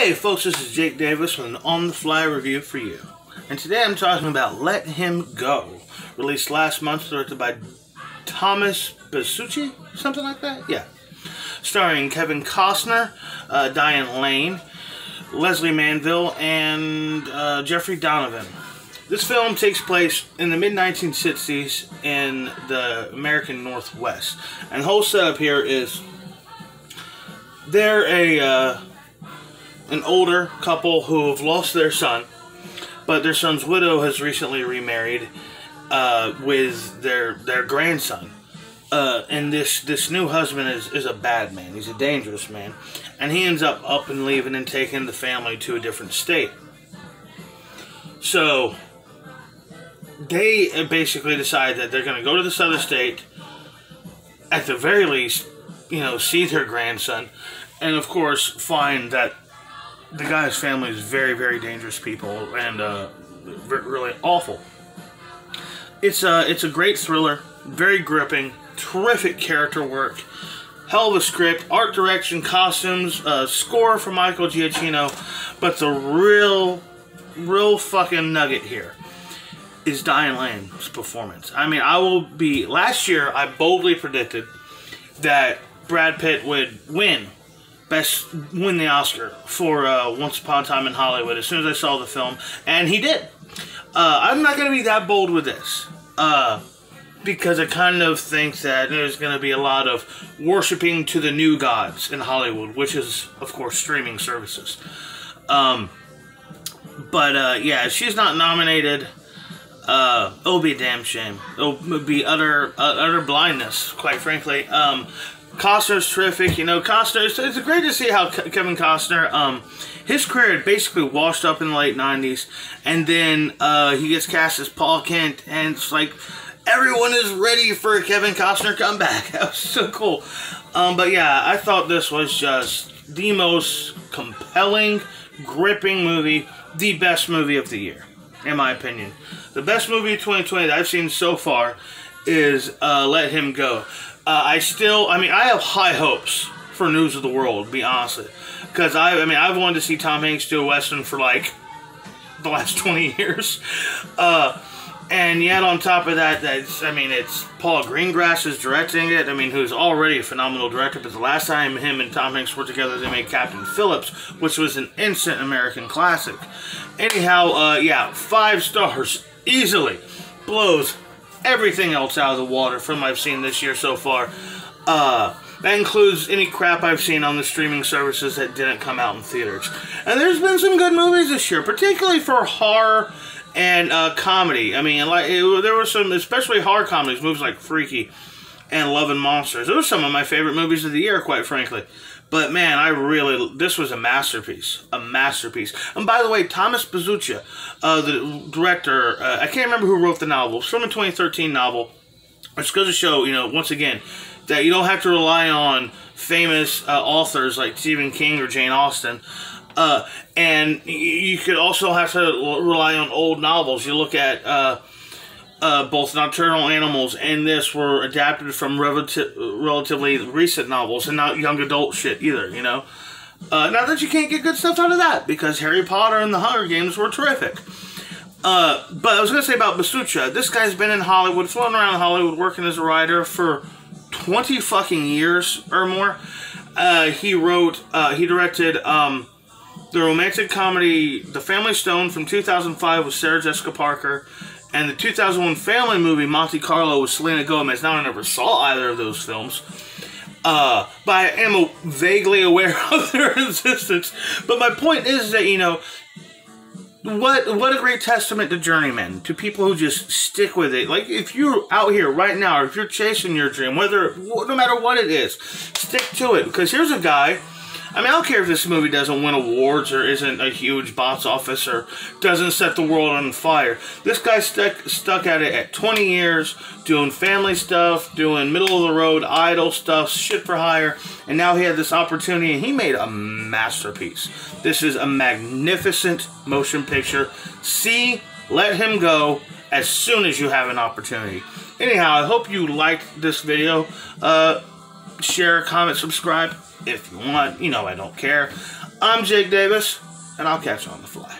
Hey folks, this is Jake Davis with an on-the-fly review for you. And today I'm talking about Let Him Go, released last month, directed by Thomas Besucci, something like that? Yeah. Starring Kevin Costner, Diane Lane, Leslie Manville, and Jeffrey Donovan. This film takes place in the mid-1960s in the American Northwest. And the whole setup here is they're an older couple who have lost their son, but their son's widow has recently remarried with their grandson. And this new husband is a bad man. He's a dangerous man. And he ends up and leaving and taking the family to a different state. So they basically decide that they're going to go to this other state, at the very least, see their grandson, and of course find that the guy's family is very, very dangerous people and really awful. It's a great thriller, very gripping, terrific character work, hell of a script, art direction, costumes, score from Michael Giacchino, but the real fucking nugget here is Diane Lane's performance. I mean, last year I boldly predicted that Brad Pitt would win the Oscar for Once Upon a Time in Hollywood as soon as I saw the film, and he did. I'm not going to be that bold with this, because I kind of think that there's going to be a lot of worshiping to the new gods in Hollywood, which is, of course, streaming services. Yeah, she's not nominated. It'll be a damn shame. It'll be utter blindness, quite frankly. Costner's terrific. Costner, it's great to see how Kevin Costner, his career had basically washed up in the late 90s, and then he gets cast as Paul Kent, and it's like everyone is ready for a Kevin Costner comeback. That was so cool. But yeah, I thought this was just the most compelling, gripping movie, the best movie of the year, in my opinion. The best movie of 2020 that I've seen so far is Let Him Go. I have high hopes for News of the World, to be honest with you. Because, I've wanted to see Tom Hanks do a Western for, like, the last 20 years. And yet, on top of that, it's Paul Greengrass is directing it. Who's already a phenomenal director. But the last time him and Tom Hanks were together, they made Captain Phillips, which was an instant American classic. Anyhow, 5 stars. Easily. Blows everything else out of the water from what I've seen this year so far. That includes any crap I've seen on the streaming services that didn't come out in theaters. And there's been some good movies this year, particularly for horror and comedy. There were some, especially horror comedies, movies like Freaky and Love and Monsters. Those are some of my favorite movies of the year, quite frankly. But man, this was a masterpiece. A masterpiece. And by the way, Thomas Besucci, the director, I can't remember who wrote the novel. It's from a 2013 novel. Which goes to show, once again, that you don't have to rely on famous authors like Stephen King or Jane Austen. And you could also have to rely on old novels. You look at both Nocturnal Animals and this were adapted from relatively recent novels and not young adult shit either, Not that you can't get good stuff out of that, because Harry Potter and the Hunger Games were terrific. But I was going to say about Besucci, this guy's been in Hollywood, floating around Hollywood, working as a writer for 20 fucking years or more. He directed the romantic comedy The Family Stone from 2005 with Sarah Jessica Parker, and the 2001 family movie Monte Carlo with Selena Gomez. Now, I never saw either of those films, but I am vaguely aware of their existence. But my point is that, what a great testament to journeymen, to people who just stick with it. Like, if you're out here right now, or if you're chasing your dream, no matter what it is, stick to it. Because here's a guy, I don't care if this movie doesn't win awards or isn't a huge box office or doesn't set the world on fire. This guy stuck at it at 20 years, doing family stuff, doing middle-of-the-road idol stuff, shit for hire, and now he had this opportunity, and he made a masterpiece. This is a magnificent motion picture. See Let Him Go as soon as you have an opportunity. Anyhow, I hope you liked this video. Share, comment, subscribe if you want. I don't care. I'm Jake Davis, and I'll catch you on the fly.